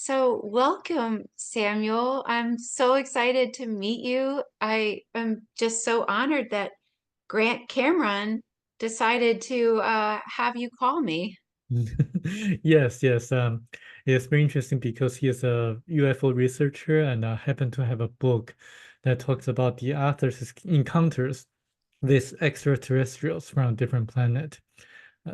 So, welcome, Samuel. I'm so excited to meet you. I am just so honored that Grant Cameron decided to have you call me. Yes. It's very interesting because he is a UFO researcher and happened to have a book that talks about the author's encounters with extraterrestrials from a different planet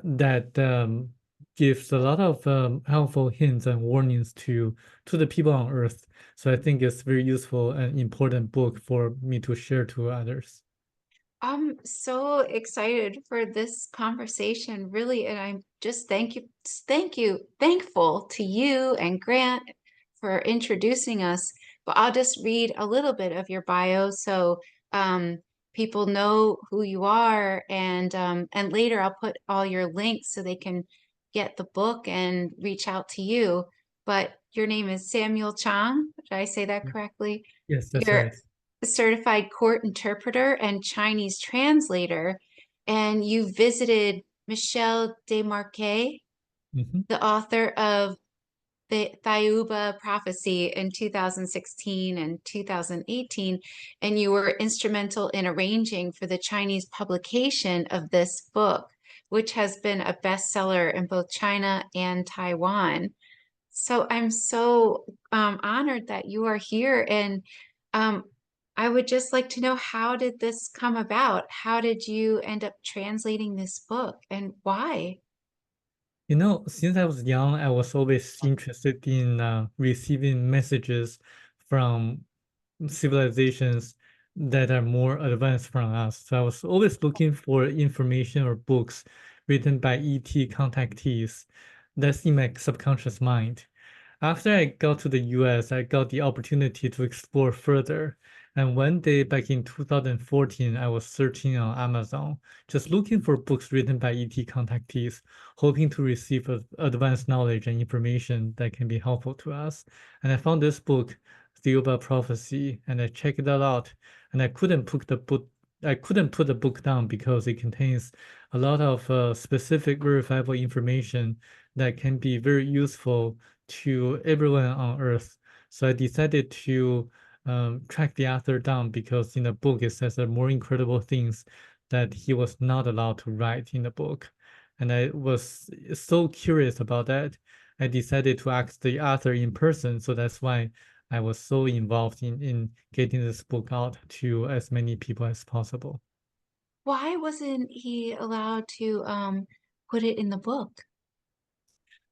that gives a lot of helpful hints and warnings to the people on Earth. So I think it's very useful and important book for me to share to others. I'm so excited for this conversation, really, and I'm just thankful to you and Grant for introducing us. But I'll just read a little bit of your bio so um, people know who you are, and later I'll put all your links so they can get the book and reach out to you. But your name is Samuel Chang. Did I say that correctly? Yes, that's You're right. a certified court interpreter and Chinese translator, and you visited Michel Desmarquet, Mhm. the author of the Thiaoouba Prophecy in 2016 and 2018, and you were instrumental in arranging for the Chinese publication of this book, which has been a bestseller in both China and Taiwan. So I'm so honored that you are here. And um, I would just like to know, how did this come about? How did you end up translating this book and why? Since I was young, I was always interested in receiving messages from civilizations that are more advanced from us. So I was always looking for information or books written by ET contactees. That's in my subconscious mind. After I got to the US, I got the opportunity to explore further. And one day back in 2014, I was searching on Amazon, just looking for books written by ET contactees, hoping to receive advanced knowledge and information that can be helpful to us. And I found this book, Thiaoouba Prophecy, and I checked it out. And I couldn't put the book down because it contains a lot of specific verifiable information that can be very useful to everyone on Earth. So I decided to track the author down because in the book it says more incredible things that he was not allowed to write in the book. And I was so curious about that. I decided to ask the author in person. So that's why I was so involved in getting this book out to as many people as possible. Why wasn't he allowed to put it in the book?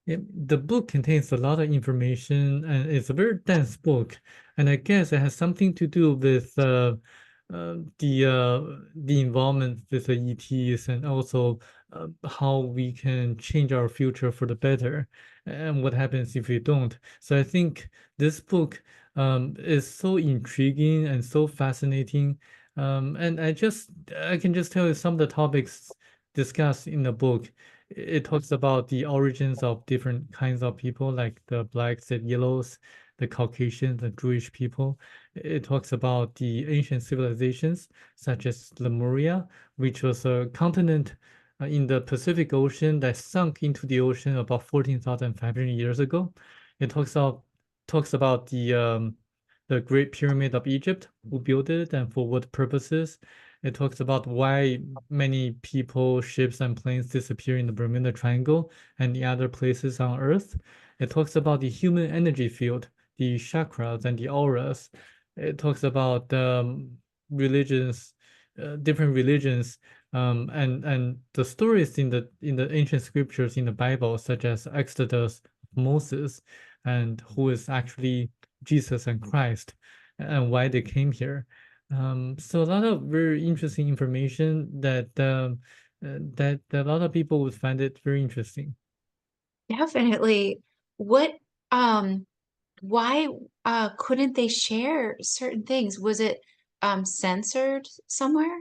The book contains a lot of information and it's a very dense book. And I guess it has something to do with the involvement with the ETs and also how we can change our future for the better and what happens if we don't. So I think this book is so intriguing and so fascinating. And I can just tell you some of the topics discussed in the book. It talks about the origins of different kinds of people, like the blacks and yellows, the Caucasians, the Jewish people. It talks about the ancient civilizations, such as Lemuria, which was a continent in the Pacific Ocean that sunk into the ocean about 14,500 years ago. It talks about the Great Pyramid of Egypt, who built it and for what purposes. It talks about why many people, ships, and planes disappear in the Bermuda Triangle and the other places on Earth. It talks about the human energy field, the chakras, and the auras. It talks about religions, different religions, and the stories in the ancient scriptures in the Bible, such as Exodus, Moses, and who is actually Jesus and Christ, and why they came here. So a lot of very interesting information that a lot of people would find it very interesting. Definitely. What um why couldn't they share certain things? Was it censored somewhere?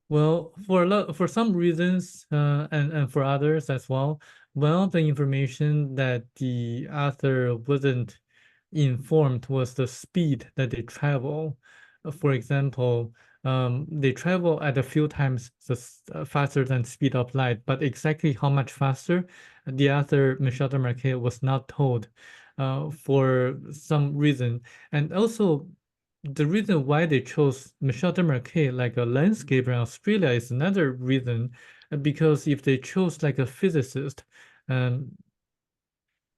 Well, for some reasons, and for others as well, one of the information that the author wasn't informed was the speed that they travel. For example, They travel at a few times faster than speed of light, but exactly how much faster, the author Michel de Marquet was not told for some reason. And also, the reason why they chose Michel de Marquet, like a landscaper in Australia, is another reason, because if they chose like a physicist, um,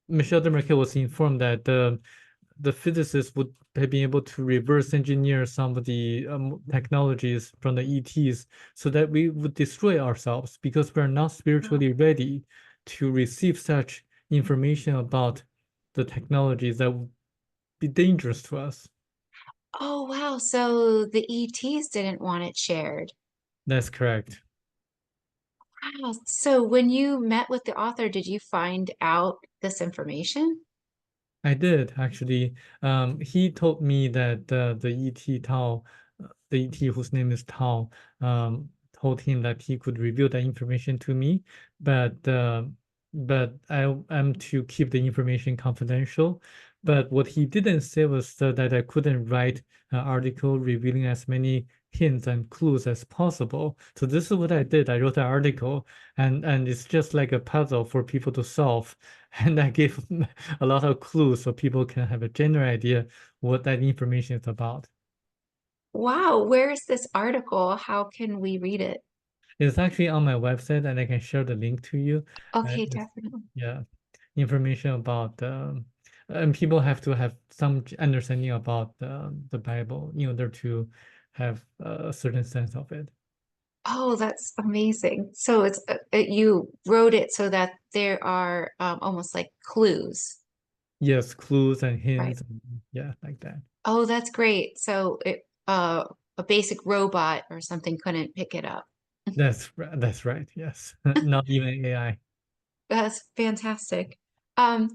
Michel de Marquet was informed that the physicists would have been able to reverse engineer some of the technologies from the ETs so that we would destroy ourselves because we're not spiritually ready to receive such information about the technologies that would be dangerous to us. Oh, wow. So the ETs didn't want it shared. That's correct. Wow. So when you met with the author, did you find out this information? I did actually. He told me that the ET Tao, the ET whose name is Tao, told him that he could reveal that information to me, but I am to keep the information confidential. But what he didn't say was that I couldn't write an article revealing as many hints and clues as possible. So this is what I did. I wrote an article, and it's just like a puzzle for people to solve. And I gave a lot of clues so people can have a general idea what that information is about. Wow. Where is this article? How can we read it? It's actually on my website, and I can share the link to you. Okay, It's, definitely. yeah, information about and people have to have some understanding about the Bible in order to have a certain sense of it. Oh, that's amazing. So you wrote it so that there are almost like clues, Yes, clues and right? hints, and yeah, like that. Oh, that's great. So a basic robot or something couldn't pick it up. That's right. Yes, not even AI. That's fantastic. Um,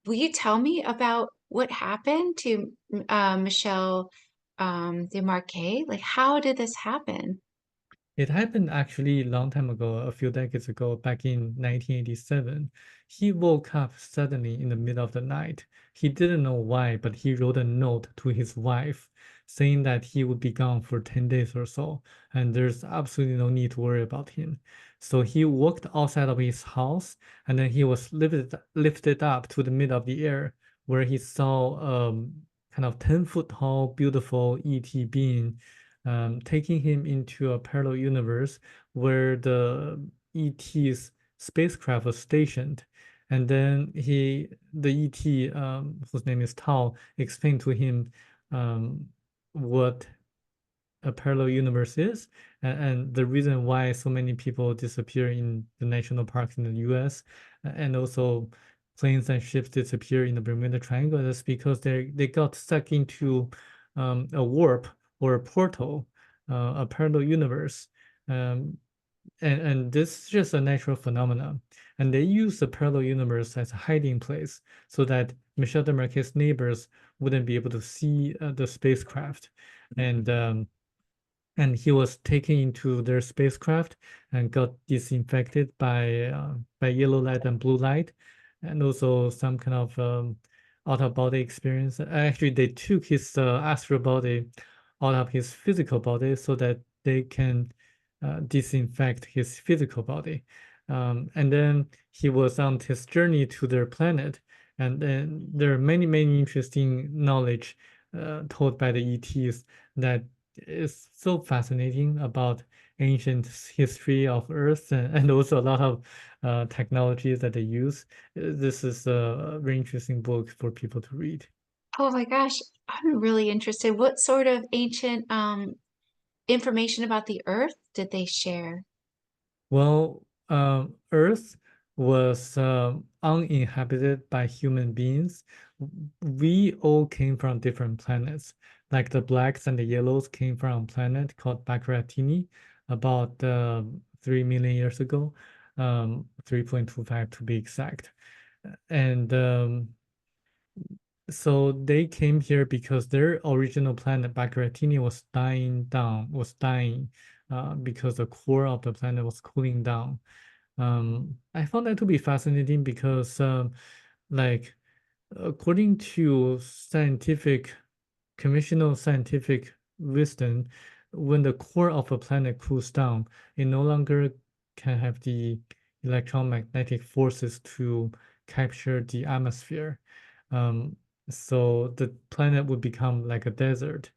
will you tell me about what happened to Michelle Demarque? Like, how did this happen? It happened actually a long time ago, a few decades ago, back in 1987. He woke up suddenly in the middle of the night. He didn't know why, but he wrote a note to his wife saying that he would be gone for 10 days or so, and there's absolutely no need to worry about him. So he walked outside of his house, and then he was lifted up to the middle of the air, where he saw kind of 10-foot tall, beautiful ET being taking him into a parallel universe where the ET's spacecraft was stationed. And then the ET, whose name is Tao, explained to him um, what a parallel universe is, and the reason why so many people disappear in the national parks in the US, and also planes and ships disappear in the Bermuda Triangle, is because they got stuck into a warp or a portal, a parallel universe. Um, and this is just a natural phenomenon. And they use the parallel universe as a hiding place so that Michel de Marquet's neighbors wouldn't be able to see the spacecraft. And and he was taken into their spacecraft and got disinfected by yellow light and blue light, and also some kind of out of body experience. Actually, they took his astral body out of his physical body so that they can disinfect his physical body. And then he was on his journey to their planet, and then there are many interesting knowledge told by the ETs that is so fascinating about ancient history of Earth, and also a lot of technologies that they use. This is a very interesting book for people to read. Oh my gosh, I'm really interested. What sort of ancient information about the Earth did they share? Well, Earth was uninhabited by human beings. We all came from different planets. Like the blacks and the yellows came from a planet called Baccaratini about 3 million years ago, 3.25 to be exact. And so they came here because their original planet, Baccaratini, was dying because the core of the planet was cooling down. I found that to be fascinating because, like, according to conventional scientific wisdom, when the core of a planet cools down, it no longer can have the electromagnetic forces to capture the atmosphere. Um, so the planet would become like a desert.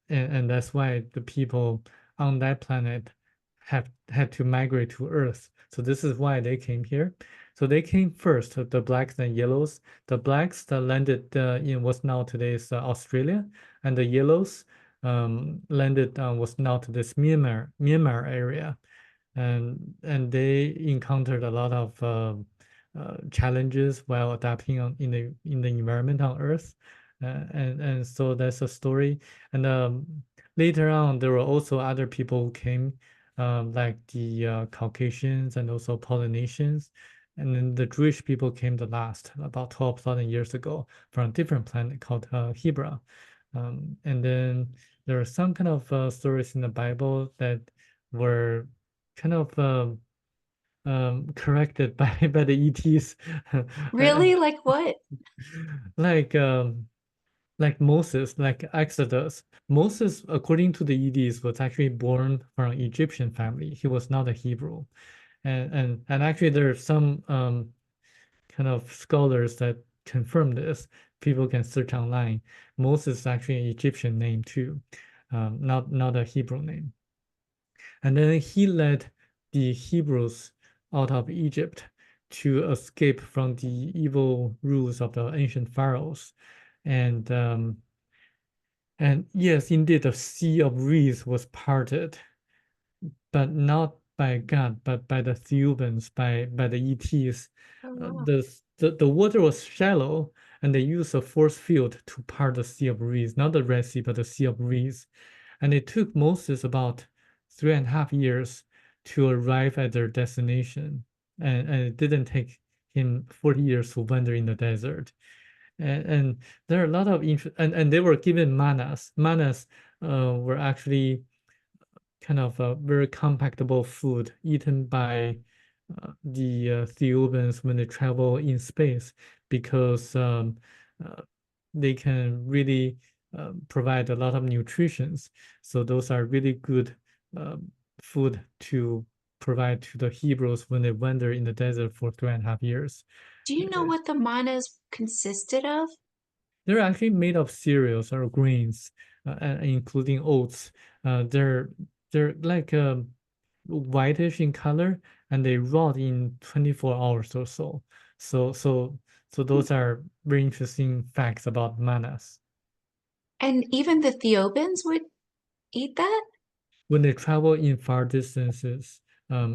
And that's why the people on that planet have had to migrate to Earth. So this is why they came here. So they came first, the blacks and yellows. The blacks that landed in what's now today's Australia, and the yellows landed was now to this Myanmar area, and they encountered a lot of challenges while adapting in the environment on Earth, and so that's a story. And later on, there were also other people who came, like the Caucasians and also Polynesians. And then the Jewish people came the last, about 12,000 years ago, from a different planet called Hebra. And then there are some kind of stories in the Bible that were kind of corrected by the ETs. Really? Like what? like like Moses, like Exodus. Moses, according to the EDs, was actually born from an Egyptian family. He was not a Hebrew. And actually there are some kind of scholars that confirm this. People can search online. Moses is actually an Egyptian name too, not a Hebrew name. And then he led the Hebrews out of Egypt to escape from the evil rules of the ancient pharaohs. And and yes, indeed, the Sea of Reeds was parted, but not by God, but by the Theubans, by the ETs. Oh, wow. The water was shallow, and they used a force field to part the Sea of Reeds, not the Red Sea, but the Sea of Reeds. And it took Moses about 3.5 years to arrive at their destination. And it didn't take him 40 years to wander in the desert. And there are a lot of and they were given manas. Manas were actually kind of a very compactable food eaten by the Theubans when they travel in space, because uh, they can really provide a lot of nutritions. So those are really good food to provide to the Hebrews when they wander in the desert for 3.5 years. Do you know what the manas consisted of? They're actually made of cereals or grains, including oats. They're like whitish in color, and they rot in 24 hours or so. So so so those are very interesting facts about manas. And even the Theobans would eat that? When they travel in far distances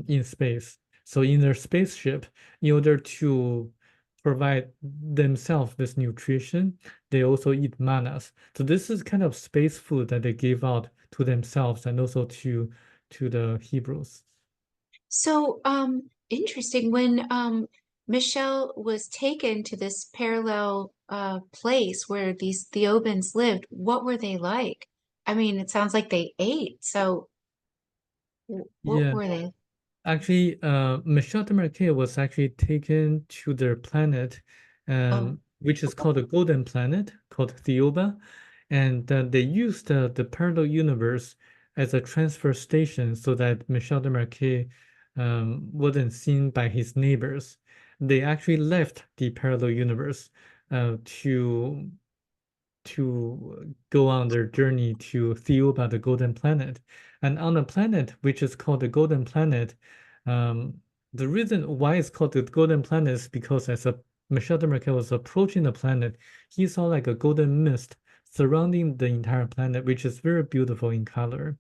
in space. So in their spaceship, in order to provide themselves with nutrition, they also eat manas. So this is kind of space food that they give out to themselves and also to the Hebrews. So, interesting. When Michelle was taken to this parallel place where these Theobans lived, what were they like? I mean, it sounds like they ate. So, what Yeah, were they? actually, Michel de Marquet was actually taken to their planet, Oh, which is called the Golden Planet, called Thiaoouba, and they used the parallel universe as a transfer station so that Michel de Marquet wasn't seen by his neighbors. They actually left the parallel universe to go on their journey to Thiaoouba, the Golden Planet. And on the planet, which is called the Golden Planet, um, the reason why it's called the Golden Planet is because as Michel de Marquet was approaching the planet, he saw like a golden mist surrounding the entire planet, which is very beautiful in color.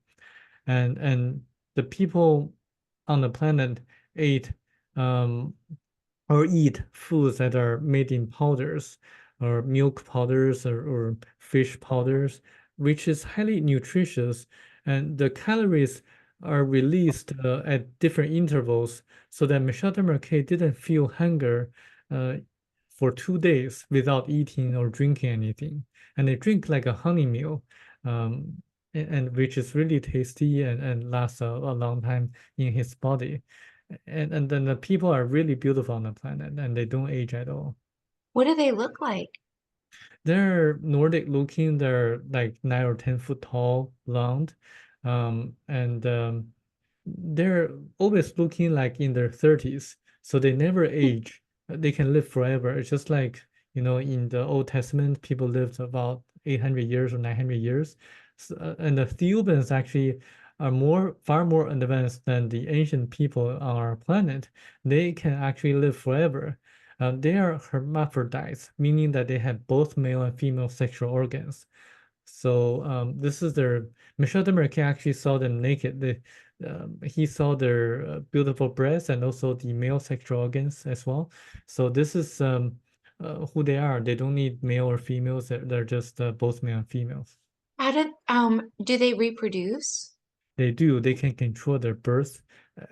And the people on the planet ate um, or eat foods that are made in powders or milk powders or fish powders, which is highly nutritious. And the calories are released at different intervals so that Michel de Marquet didn't feel hunger uh, for 2 days without eating or drinking anything. And they drink like a honey meal, and which is really tasty and lasts a long time in his body. And then the people are really beautiful on the planet and they don't age at all. what do they look like? They're Nordic looking. They're like 9 or 10 foot tall, long, and they're always looking like in their 30s. So they never age. They can live forever. It's just like, in the Old Testament, people lived about 800 years or 900 years. And the Theubans actually are far more advanced than the ancient people on our planet. They can actually live forever. They are hermaphrodites, meaning that they have both male and female sexual organs. So this is their. Michel de Mercier actually saw them naked. He saw their beautiful breasts and also the male sexual organs as well. So this is who they are. They don't need male or females. They're just both male and females. How did do they reproduce? They do. They can control their birth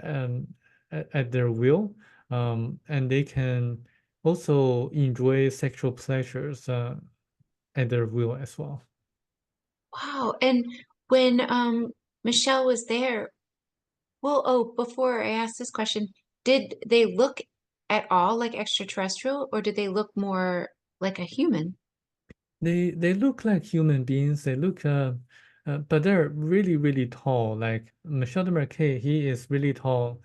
um, at their will, and they can also enjoy sexual pleasures at their will as well. Wow. And when Michelle was there, well, oh, before I ask this question, did they look at all like extraterrestrial, or did they look more like a human? They look like human beings. They look but they're really really tall. Like Michel de Marquet, he is really tall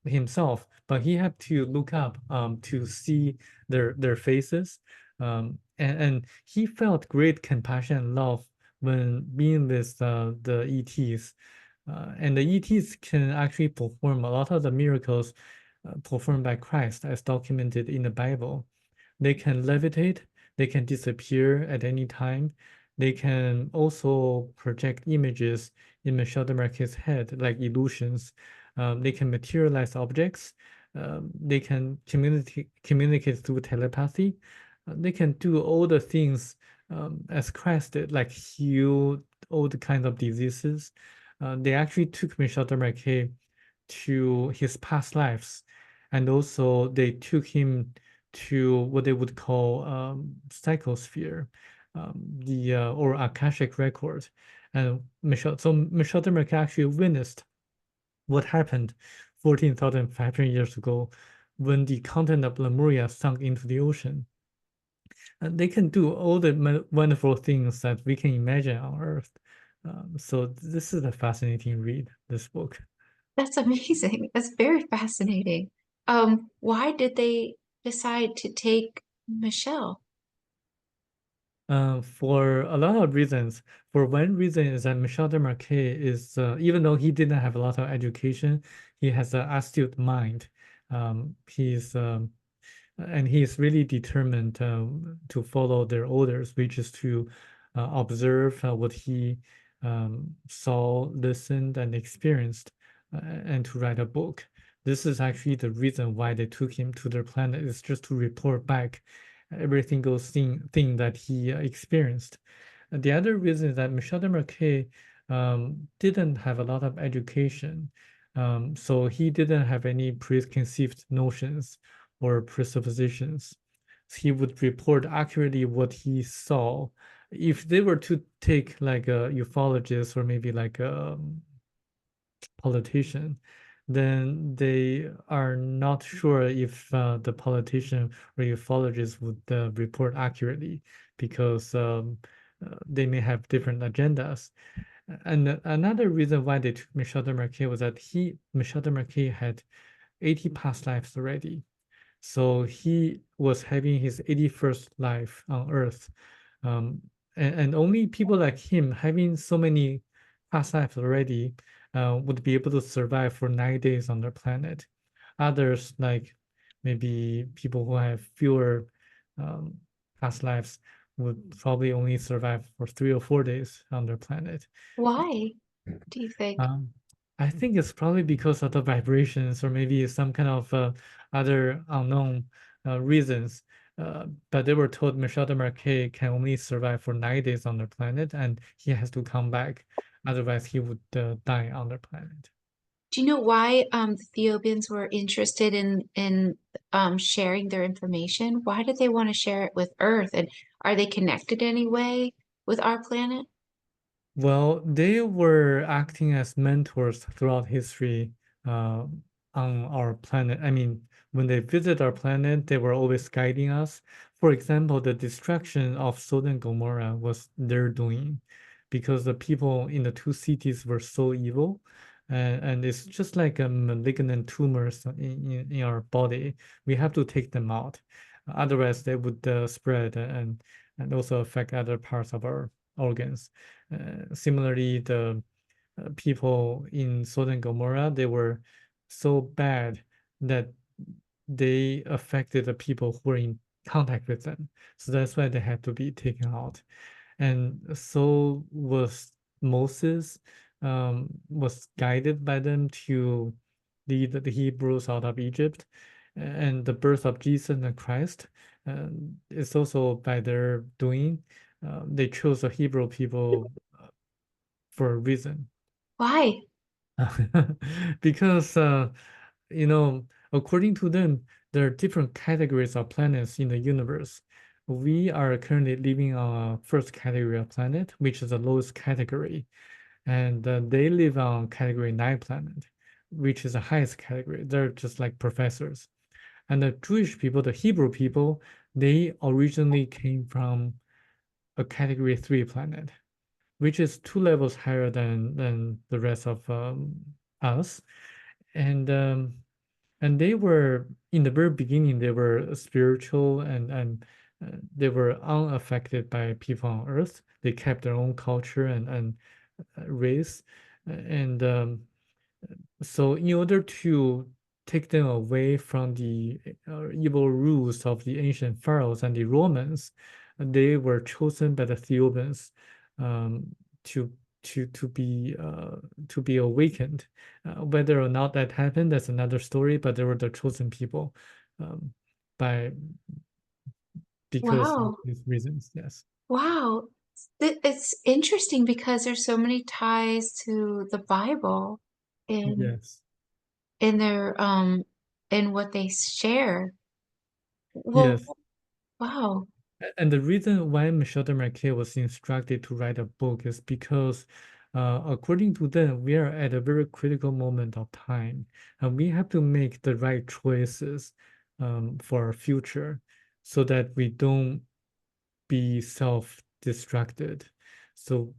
himself, but he had to look up to see their faces. And he felt great compassion and love when being with the ETs. And the ETs can actually perform a lot of the miracles performed by Christ as documented in the Bible. They can levitate, they can disappear at any time. They can also project images in Michel de Marquet's head, like illusions. They can materialize objects. They can communicate through telepathy. They can do all the things as Christ did, like heal all the kinds of diseases. They actually took Michel de Marquet to his past lives, and also they took him to what they would call psychosphere, or Akashic record. And Michel de Mercure actually witnessed what happened 14,500 years ago when the continent of Lemuria sunk into the ocean. And they can do all the wonderful things that we can imagine on Earth. So this is a fascinating read, this book. That's amazing. That's very fascinating. Why did they decide to take Michelle? For a lot of reasons. For one reason is that Michel de Marquet is, even though he didn't have a lot of education, he has an astute mind. He's and he is really determined to follow their orders, which is to observe what he saw, listened, and experienced, and to write a book. This is actually the reason why they took him to their planet, is just to report back every single thing that he experienced. And the other reason is that Michel de Marquet didn't have a lot of education, so he didn't have any preconceived notions or presuppositions. He would report accurately what he saw. If they were to take like a ufologist or maybe like a politician, then they are not sure if the politician or ufologist would report accurately, because they may have different agendas. And another reason why they took Michel de Marquet was that Michel de Marquet had 80 past lives already. So he was having his 81st life on Earth. Um, and only people like him, having so many past lives already, would be able to survive for 9 days on their planet. Others, like maybe people who have fewer um, past lives, would probably only survive for 3 or 4 days on their planet. Why do you think? Um, I think it's probably because of the vibrations or maybe some kind of other unknown reasons. But they were told Michel de Marquet can only survive for 9 days on the planet, and he has to come back. Otherwise, he would die on the planet. Do you know why the Ethiopians were interested in sharing their information? Why did they want to share it with Earth? And are they connected anyway with our planet? Well, they were acting as mentors throughout history uh, on our planet. I mean, when they visit our planet, they were always guiding us. For example, the destruction of Sodom and Gomorrah was their doing because the people in the two cities were so evil. And it's just like a malignant tumors in our body. We have to take them out. Otherwise, they would spread and also affect other parts of our organs. Similarly, the people in Sodom and Gomorrah, they were so bad that they affected the people who were in contact with them. So that's why they had to be taken out. And so was Moses, was guided by them to lead the Hebrews out of Egypt. And the birth of Jesus and Christ is also by their doing. They chose the Hebrew people for a reason. Why? Because you know, according to them, there are different categories of planets in the universe. We are currently living on a first category of planet, which is the lowest category, and they live on category 9 planet, which is the highest category. They're just like professors. And the Jewish people, the Hebrew people, they originally came from a category 3 planet, which is 2 levels higher than the rest of us. And and they were in the very beginning they were spiritual and they were unaffected by people on earth. They kept their own culture and race. And so in order to take them away from the evil rules of the ancient pharaohs and the Romans, they were chosen by the Theobans um, to to be awakened. Whether or not that happened, that's another story. But they were the chosen people um, by because of Wow. these reasons. Yes. Wow. It's interesting because there's so many ties to the Bible in Yes. in their in what they share. Well, Yes. wow. And the reason why Michel de Marquet was instructed to write a book is because, according to them, we are at a very critical moment of time, and we have to make the right choices for our future, so that we don't be self-destructed. So,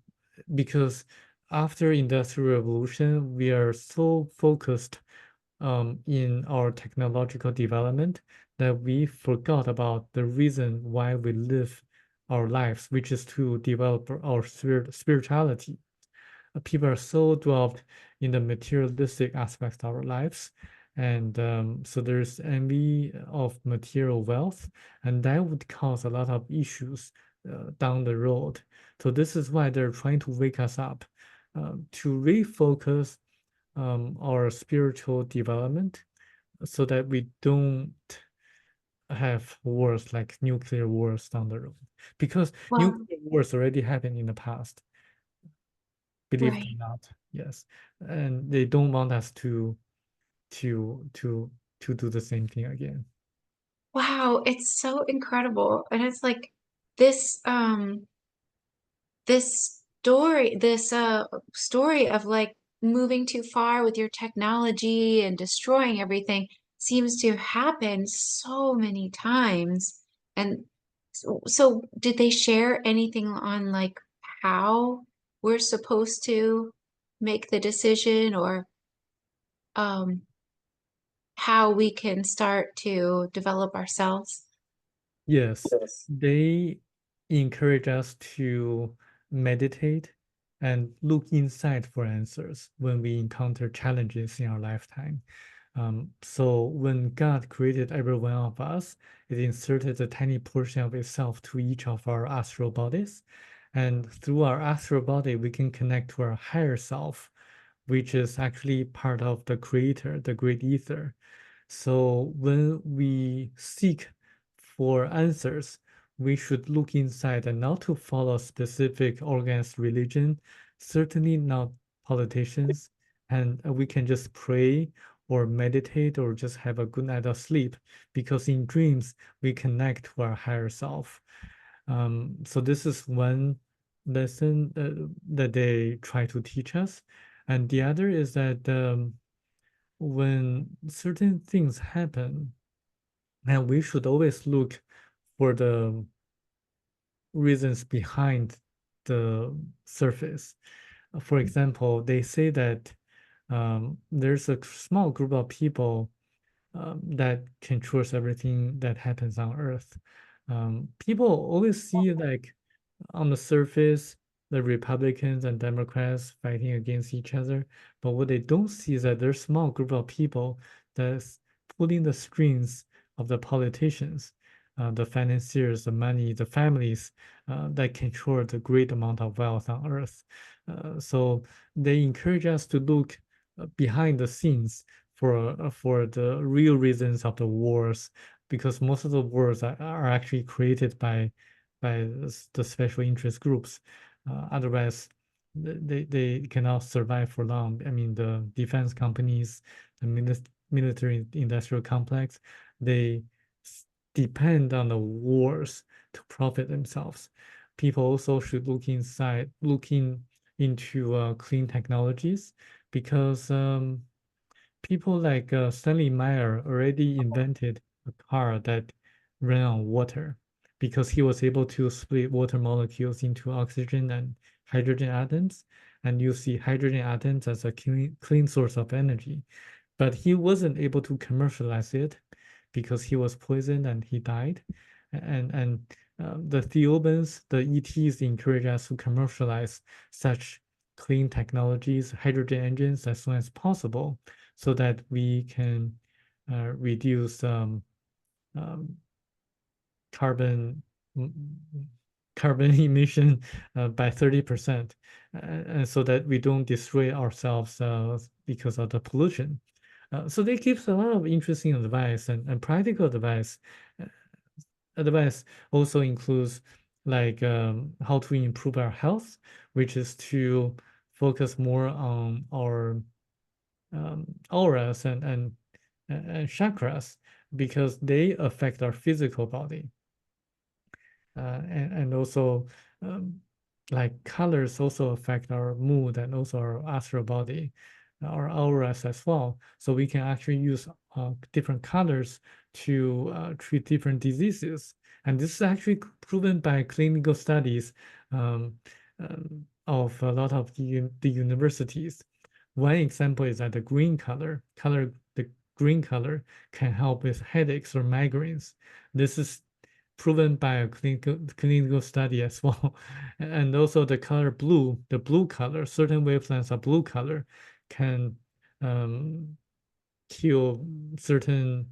because after Industrial Revolution, we are so focused in our technological development that we forgot about the reason why we live our lives, which is to develop our spirituality. People are so dwelled in the materialistic aspects of our lives. And so there's envy of material wealth, and that would cause a lot of issues down the road. So this is why they're trying to wake us up to refocus our spiritual development so that we don't have wars like nuclear wars down the road. Because Well, nuclear wars already happened in the past, believe it or right. not. Yes. And they don't want us to to to do the same thing again. Wow, it's so incredible. And it's like this this story of like moving too far with your technology and destroying everything seems to happen so many times. And so did they share anything on like how we're supposed to make the decision or um how we can start to develop ourselves? Yes, Yes. they encourage us to meditate and look inside for answers when we encounter challenges in our lifetime. So when God created every one of us, it inserted a tiny portion of itself to each of our astral bodies. And through our astral body, we can connect to our higher self, which is actually part of the creator, the great ether. So when we seek for answers, we should look inside and not to follow specific organized religion, certainly not politicians. And we can just pray or meditate or just have a good night of sleep because in dreams we connect to our higher self. So this is one lesson that they try to teach us. And the other is that when certain things happen, And we should always look for the reasons behind the surface. For example, they say that there's a small group of people that controls everything that happens on Earth. People always see like on the surface the Republicans and Democrats fighting against each other, but what they don't see is that there's a small group of people that's pulling the strings of the politicians, the financiers, the money, the families that control the great amount of wealth on Earth. So they encourage us to look behind the scenes for the real reasons of the wars, because most of the wars are actually created by the special interest groups. Otherwise, they cannot survive for long. I mean, the defense companies, the military industrial complex, they depend on the wars to profit themselves. People also should looking into clean technologies, because people like Stanley Meyer already invented a car that ran on water, because he was able to split water molecules into oxygen and hydrogen atoms, and you see hydrogen atoms as a clean source of energy. But he wasn't able to commercialize it because he was poisoned and he died. And the Theobans, the ETs, encourage us to commercialize such clean technologies, hydrogen engines, as soon as possible, so that we can reduce um, carbon carbon emission by 30%, and so that we don't destroy ourselves because of the pollution. So they give a lot of interesting advice and practical advice. Uh, Advice also includes like how to improve our health, which is to focus more on our auras and chakras, because they affect our physical body. And also like colors also affect our mood and also our astral body, our auras as well. So we can actually use different colors to treat different diseases. And this is actually proven by clinical studies of a lot of the universities. One example is that the green color can help with headaches or migraines. This is proven by a clinical study as well. And also the color blue, the blue color, certain wavelengths of blue color can um, kill certain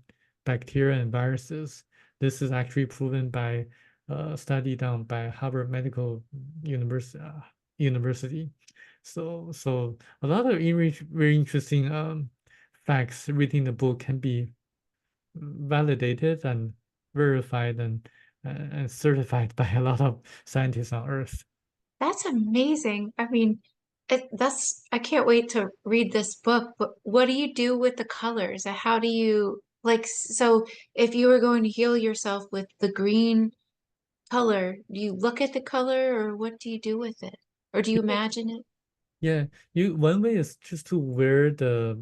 bacteria and viruses. This is actually proven by a study done by Harvard Medical University. So a lot of very interesting facts written in the book can be validated and verified and certified by a lot of scientists on Earth. That's amazing. I mean, I can't wait to read this book, but what do you do with the colors? How do you like, so if you were going to heal yourself with the green color, do you look at the color or what do you do with it? Or do you imagine it? Yeah, you one way is just to wear the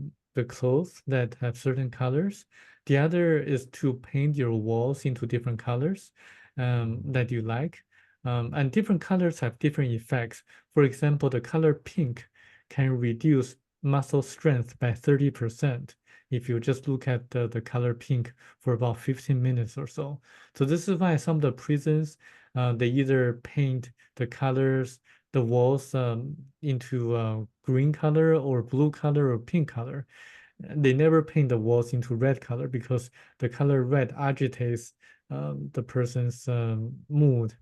clothes that have certain colors. The other is to paint your walls into different colors that you like. And different colors have different effects. For example, the color pink can reduce muscle strength by 30% if you just look at the color pink for about 15 minutes or so. So this is why some of the prisons they either paint the colors the walls into green color or blue color or pink color. They never paint the walls into red color because the color red agitates the person's mood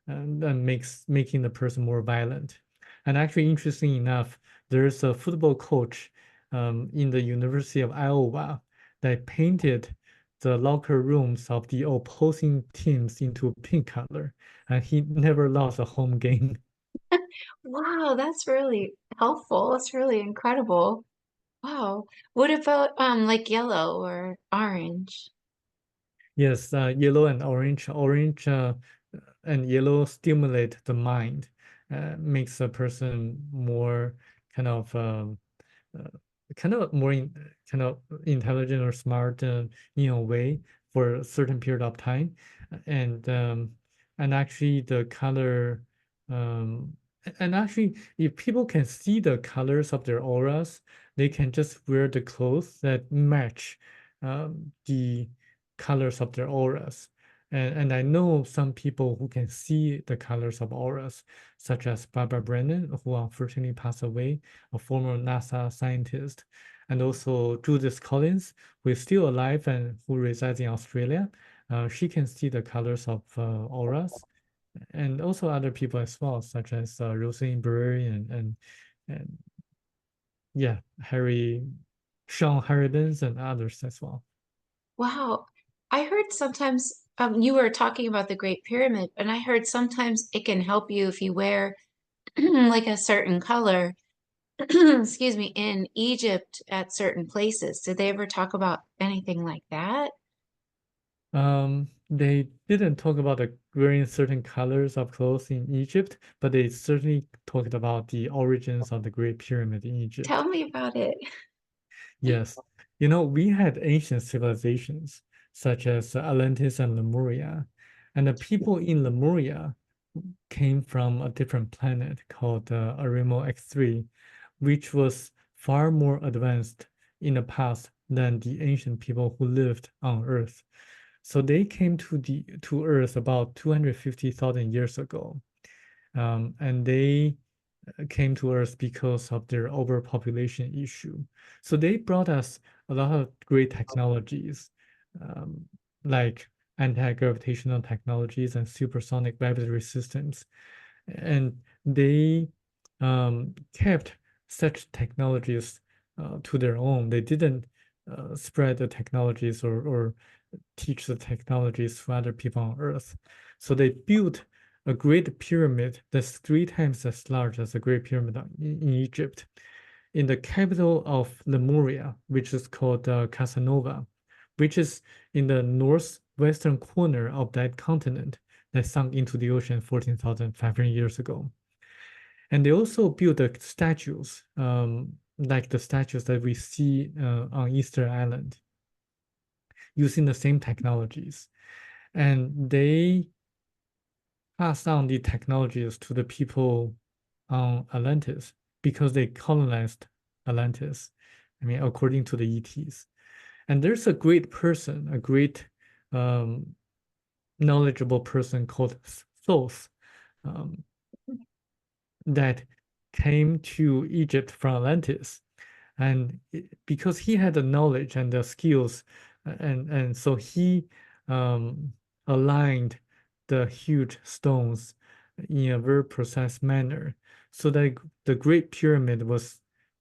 and making the person more violent. And actually, interesting enough, there's a football coach in the University of Iowa that painted the locker rooms of the opposing teams into pink color, and he never lost a home game. Wow, that's really helpful. That's really incredible. Wow. What about like yellow or orange? Yes, yellow and orange. Orange and yellow stimulate the mind, makes a person more kind of uh, kind of more kind of intelligent or smart in a way. for a certain period of time, and actually the color um, and actually if people can see the colors of their auras, they can just wear the clothes that match the colors of their auras. And I know some people who can see the colors of auras, such as Barbara Brennan, who unfortunately passed away, a former NASA scientist, and also Judith Collins, who is still alive and who resides in Australia. She can see the colors of auras, and also other people as well, such as Roseanne Barry and yeah, Sean Harridans and others as well. Wow. I heard sometimes you were talking about the Great Pyramid, and I heard sometimes it can help you if you wear like a certain color, excuse me, in Egypt at certain places. Did they ever talk about anything like that? They didn't talk about the wearing certain colors of clothes in Egypt, but they certainly talked about the origins of the Great Pyramid in Egypt. Tell me about it. Yes. We had ancient civilizations such as Atlantis and Lemuria, and the people in Lemuria came from a different planet called Arimo X3, which was far more advanced in the past than the ancient people who lived on Earth. So they came to Earth about 250,000 years ago, and they came to Earth because of their overpopulation issue. So they brought us a lot of great technologies, um, like anti-gravitational technologies and supersonic vibratory systems. And they kept such technologies to their own. They didn't spread the technologies or teach the technologies to other people on Earth. So they built a great pyramid that's 3 times as large as the Great Pyramid in Egypt, in the capital of Lemuria, which is called Casanova, which is in the northwestern corner of that continent that sunk into the ocean 14,500 years ago. And they also built the statues, like the statues that we see on Easter Island, using the same technologies. And they passed on the technologies to the people on Atlantis because they colonized Atlantis. I mean, according to the ETs. And there's a great person, a great knowledgeable person called Thoth, um, that came to Egypt from Atlantis. And because he had the knowledge and the skills, and so he aligned the huge stones in a very precise manner, so that the Great Pyramid was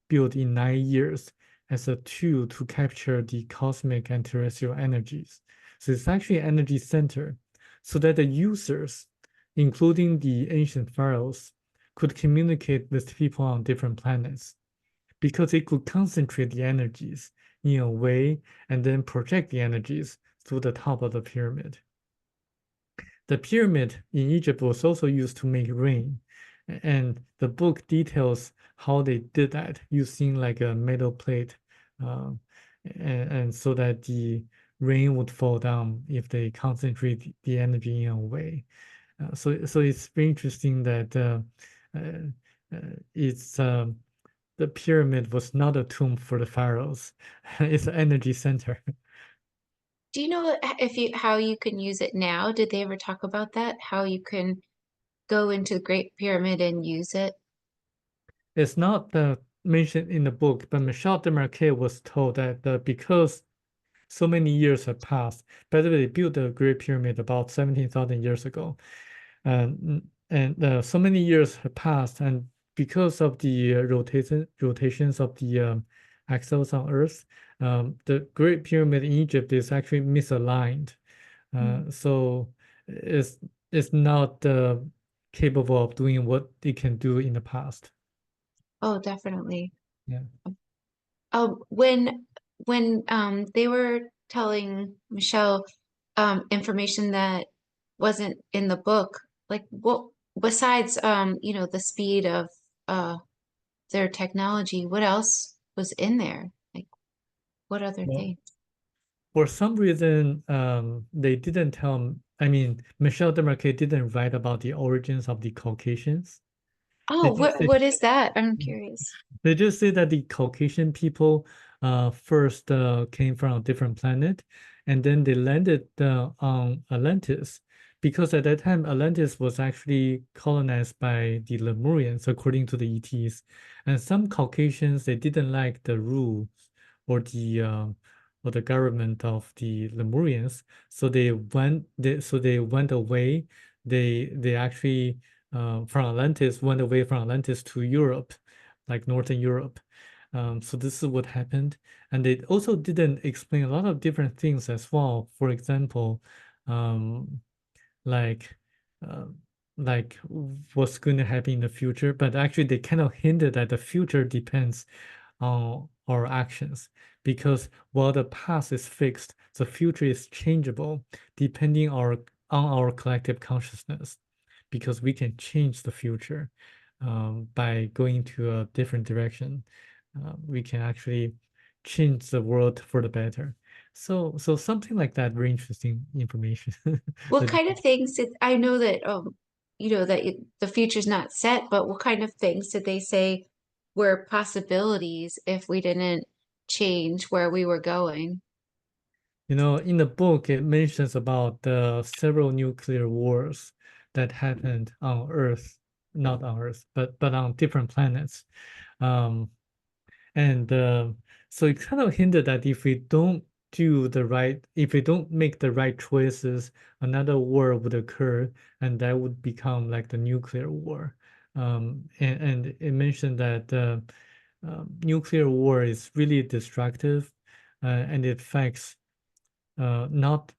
built in 9 years as a tool to capture the cosmic and terrestrial energies. So it's actually an energy center, so that the users, including the ancient pharaohs, could communicate with people on different planets, because it could concentrate the energies in a way and then project the energies through the top of the pyramid. The pyramid in Egypt was also used to make rain, and the book details how they did that using like a metal plate, um, and so that the rain would fall down if they concentrate the energy in a way. So it's very interesting that it's the pyramid was not a tomb for the pharaohs. It's an energy center. Do you know if you how you can use it now? Did they ever talk about that? How you can go into the Great Pyramid and use it? It's not mentioned in the book, but Michel Desmarquet was told that because so many years have passed. By the way, they built the Great Pyramid about 17,000 years ago. And so many years have passed, and because of the rotations of the axles on Earth, the Great Pyramid in Egypt is actually misaligned. So it's not capable of doing what it can do in the past. Oh, definitely. Yeah. Oh, when they were telling Michelle information that wasn't in the book, like what besides the speed of uh their technology, what else was in there? Like what other Well, things? For some reason, they didn't tell, I mean, Michel Demarque didn't write about the origins of the Caucasians. They Oh, just say, what is that? I'm curious. they just say that the Caucasian people first came from a different planet, and then they landed on Atlantis, because at that time Atlantis was actually colonized by the Lemurians, according to the ETs. And some Caucasians, they didn't like the rules or the government of the Lemurians, so they went away. They actually from Atlantis went away from Atlantis to Europe, like Northern Europe. So this is what happened. And they also didn't explain a lot of different things as well. For example, um, like uh, like what's going to happen in the future. But actually, they kind of hinted that the future depends on our actions, because while the past is fixed, the future is changeable depending on our collective consciousness, because we can change the future by going to a different direction. We can actually change the world for the better. So something like that, very interesting information. What that kind of things did I know that the future's not set, but what kind of things did they say were possibilities if we didn't change where we were going? You know, in the book, it mentions about the several nuclear wars that happened on Earth, not on Earth, but on different planets. Um, and so it kind of hinted that if we don't make the right choices, another war would occur, and that would become like the nuclear war. And it mentioned that nuclear war is really destructive, and it affects not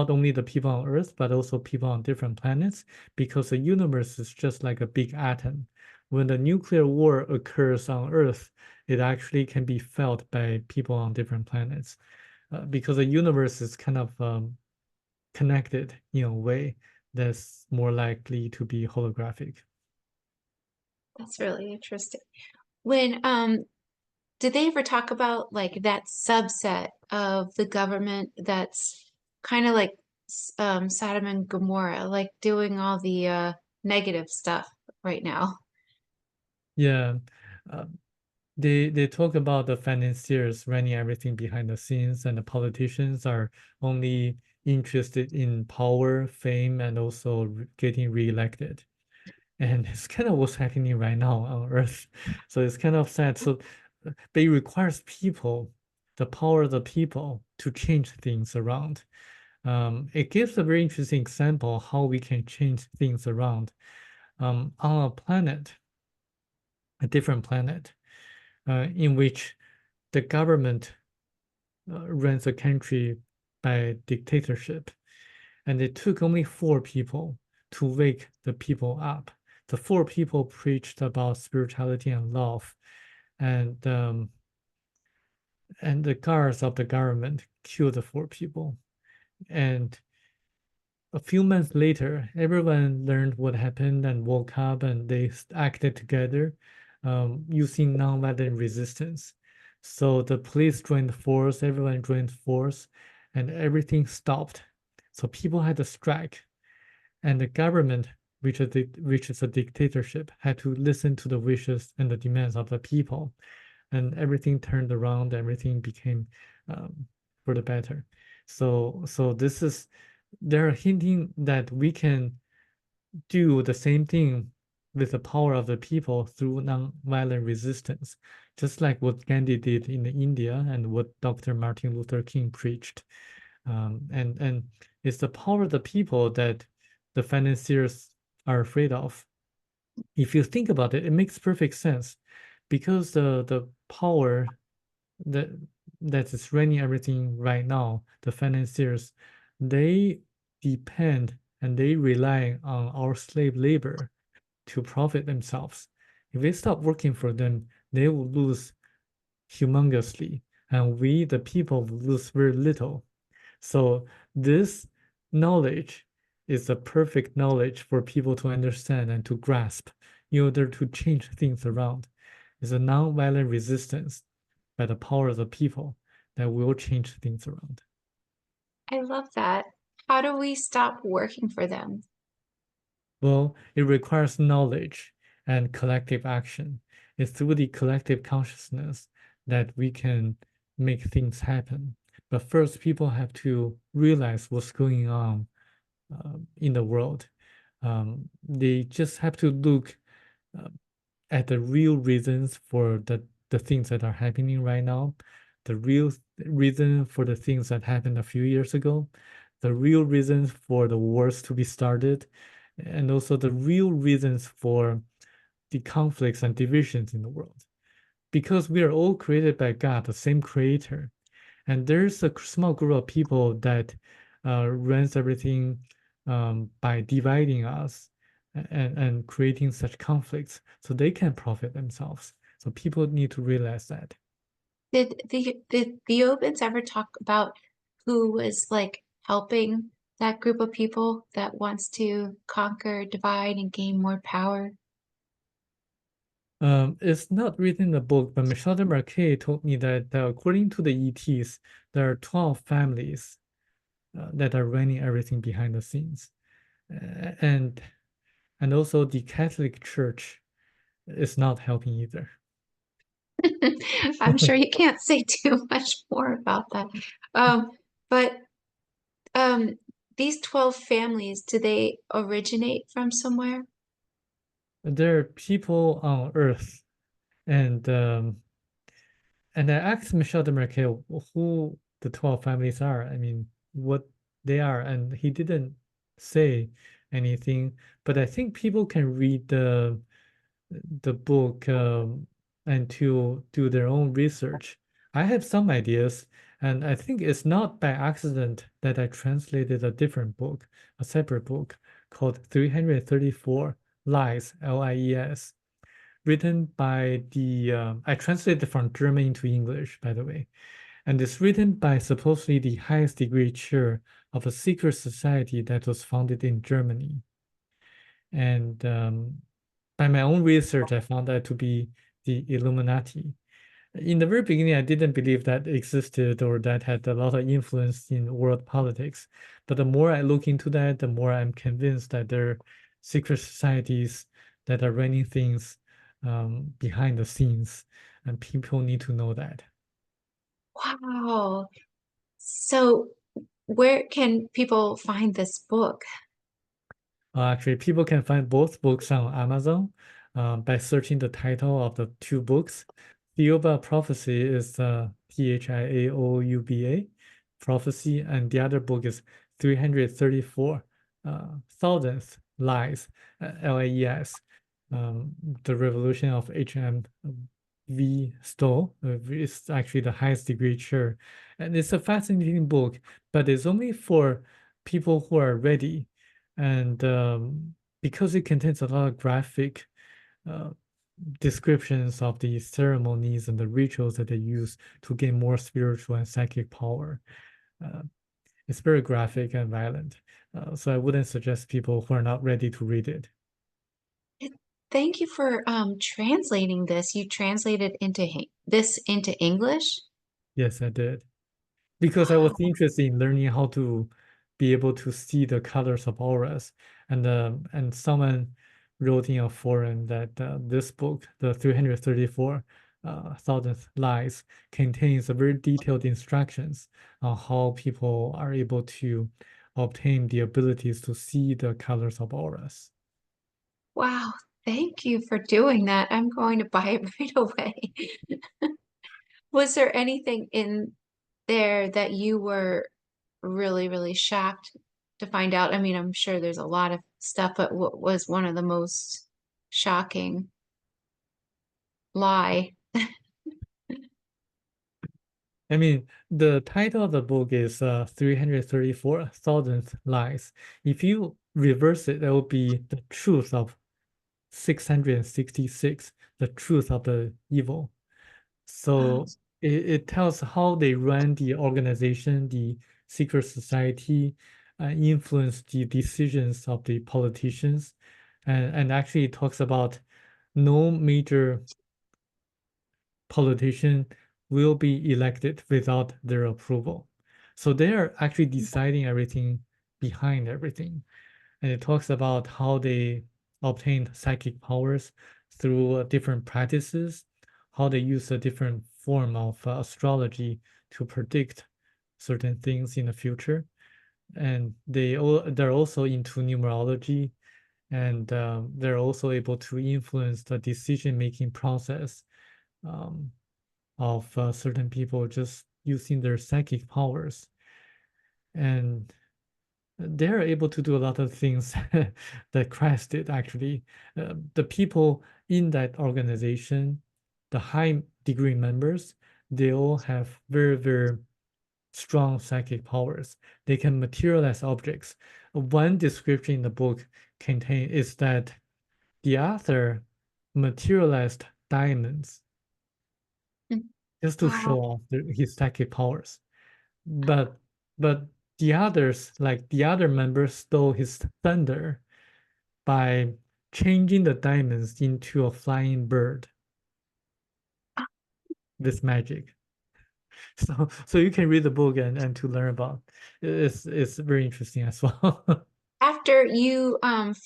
only the people on Earth, but also people on different planets, because the universe is just like a big atom. When the nuclear war occurs on Earth, it actually can be felt by people on different planets, because the universe is kind of connected in a way that's more likely to be holographic. That's really interesting. When did they ever talk about like that subset of the government that's kind of like Sodom and Gomorrah, like doing all the negative stuff right now? Yeah. Uh, they talk about the financiers running everything behind the scenes, and the politicians are only interested in power, fame, and also getting reelected. And it's kind of what's happening right now on Earth. So it's kind of sad. So, but it requires people, the power of the people, to change things around. It gives a very interesting example how we can change things around. On a planet, a different planet, in which the government runs a country by dictatorship, and it took only 4 people to wake the people up. The 4 people preached about spirituality and love, and um, and the guards of the government killed the 4 people. And a few months later, everyone learned what happened and woke up, and they acted together, using nonviolent resistance. So the police joined force, everyone joined force, and everything stopped. So people had to strike, and the government, which is a dictatorship, had to listen to the wishes and the demands of the people, and everything turned around. Everything became for the better. So this is they're hinting that we can do the same thing with the power of the people through non-violent resistance, just like what Gandhi did in India and what Dr. Martin Luther King preached. And it's the power of the people that the financiers are afraid of. If you think about it, it makes perfect sense, because the power that that is running everything right now, the financiers, they depend and they rely on our slave labor to profit themselves. If they stop working for them, they will lose humongously, and we, the people, will lose very little. So this knowledge is a perfect knowledge for people to understand and to grasp in order to change things around. It's a non-violent resistance by the power of the people that will change things around. I love that. How do we stop working for them? Well, it requires knowledge and collective action. It's through the collective consciousness that we can make things happen. But first, people have to realize what's going on in the world. They just have to look uh, at the real reasons for the things that are happening right now, the real reason for the things that happened a few years ago, the real reasons for the wars to be started, and also the real reasons for the conflicts and divisions in the world. Because we are all created by God, the same creator. And there's a small group of people that runs everything by dividing us and creating such conflicts so they can profit themselves. So people need to realize that. Did the Obins ever talk about who was like helping that group of people that wants to conquer, divide, and gain more power? It's not written in the book, but Michel de Marquet told me that according to the ETs, there are 12 families that are running everything behind the scenes. And also the Catholic Church is not helping either. I'm sure you can't say too much more about that. But um, these 12 families, do they originate from somewhere? There are people on Earth, and I asked Michel de Marquet who the 12 families are. I mean, what they are, and he didn't say anything. But I think people can read the book and to do their own research. I have some ideas, and I think it's not by accident that I translated a different book, a separate book called 334 Lies, Lies, written by I translated from German into English, by the way, and it's written by supposedly the highest degree chair of a secret society that was founded in Germany. And by my own research, I found that to be the Illuminati. In the very beginning, I didn't believe that existed or that had a lot of influence in world politics. But the more I look into that, the more I'm convinced that there are secret societies that are running things behind the scenes, and people need to know that. Wow. So where can people find this book? Actually, people can find both books on Amazon by searching the title of the two books. Thiaoouba Prophecy is Thiaouba Prophecy, and the other book is 334 Thousandth Lies, LAES, The Revolution of HMV Stoll. It's actually the highest degree chair. And it's a fascinating book, but it's only for people who are ready. And because it contains a lot of graphic uh, descriptions of the ceremonies and the rituals that they use to gain more spiritual and psychic power, uh, it's very graphic and violent. So I wouldn't suggest people who are not ready to read it. Thank you for translating this. You translated this into English? Yes, I did. Because I was Wow. interested in learning how to be able to see the colors of auras. And someone wrote in a forum that this book, the 334 Thousandth Lies, contains a very detailed instructions on how people are able to obtain the abilities to see the colors of auras. Wow. Thank you for doing that. I'm going to buy it right away. Was there anything in there that you were really, really shocked to find out? I mean, I'm sure there's a lot of stuff, but what was one of the most shocking lie? I mean, the title of the book is 334 Thousandth Lies. If you reverse it, that will be the truth of 666, the truth of the evil. Oh, So it tells how they run the organization, the secret society, influence the decisions of the politicians, and actually it talks about no major politician will be elected without their approval. So they are actually deciding everything behind everything. And it talks about how they obtained psychic powers through different practices, how they use a different form of astrology to predict certain things in the future. And they're also into numerology, and they're also able to influence the decision-making process um, of certain people just using their psychic powers. And they're able to do a lot of things that Christ did, actually. The people in that organization, the high degree members, they all have very, very strong psychic powers. They can materialize objects. One description in the book is that the author materialized diamonds just to show Wow. off his psychic powers. But but the others, like the other members, stole his thunder by changing the diamonds into a flying bird with magic. So you can read the book and to learn about. It's very interesting as well. After you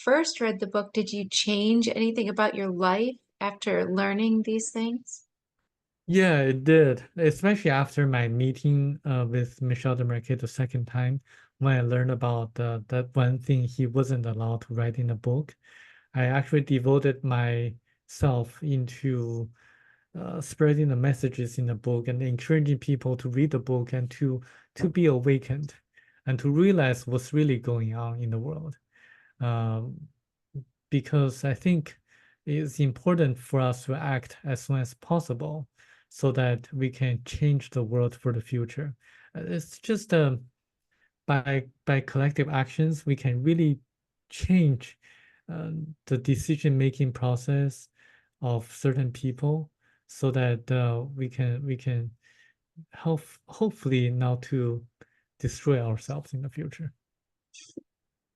first read the book, did you change anything about your life after learning these things? Yeah, it did, especially after my meeting with Michel de Marquet the second time, when I learned about that one thing he wasn't allowed to write in the book. I actually devoted myself into spreading the messages in the book and encouraging people to read the book and to be awakened and to realize what's really going on in the world. Um, because I think it's important for us to act as soon as possible so that we can change the world for the future. It's just by collective actions we can really change the decision-making process of certain people so that we can help hopefully not to destroy ourselves in the future.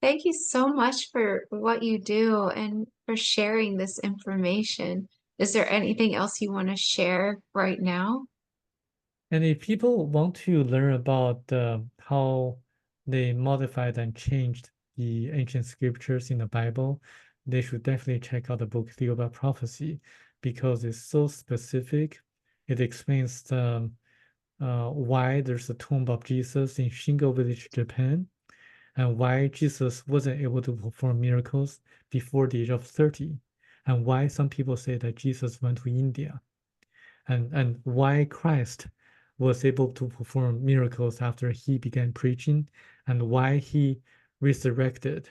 Thank you so much for what you do and for sharing this information. Is there anything else you want to share right now? And if people want to learn about how they modified and changed the ancient scriptures in the Bible, they should definitely check out the book Thiaoouba Prophecy because it's so specific. It explains why there's a tomb of Jesus in Shingo Village, Japan, and why Jesus wasn't able to perform miracles before the age of 30, and why some people say that Jesus went to India, and why Christ was able to perform miracles after he began preaching, and why he resurrected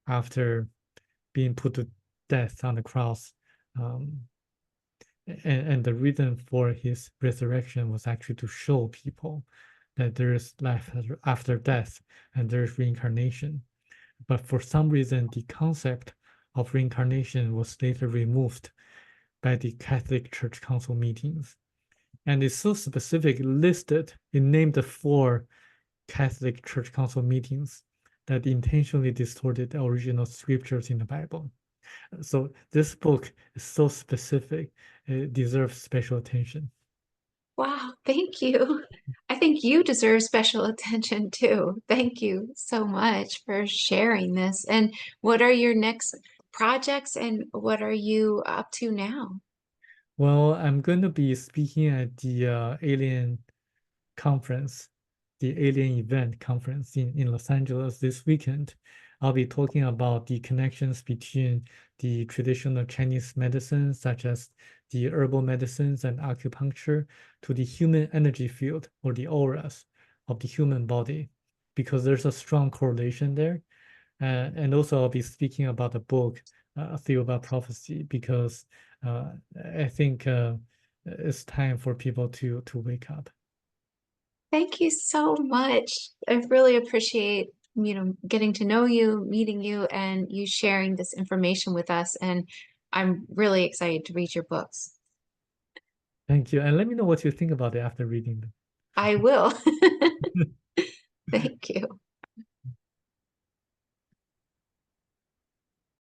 after being put to death on the cross. Um, and the reason for his resurrection was actually to show people that there is life after death and there is reincarnation. But for some reason, the concept of reincarnation was later removed by the Catholic Church Council meetings. And it's so specific, listed, it named the 4 Catholic Church Council meetings that intentionally distorted the original scriptures in the Bible. So this book is so specific, it deserves special attention. Wow, thank you. I think you deserve special attention too. Thank you so much for sharing this. And what are your next projects and what are you up to now? Well, I'm going to be speaking at the Alien conference, the Alien Event conference in Los Angeles this weekend. I'll be talking about the connections between the traditional Chinese medicine, such as the herbal medicines and acupuncture, to the human energy field or the auras of the human body, because there's a strong correlation there. And also, I'll be speaking about the book, Thiaoouba Prophecy, because I think it's time for people to wake up. Thank you so much. I really appreciate, getting to know you, meeting you, and you sharing this information with us. And I'm really excited to read your books. Thank you. And let me know what you think about it after reading them. I will. Thank you.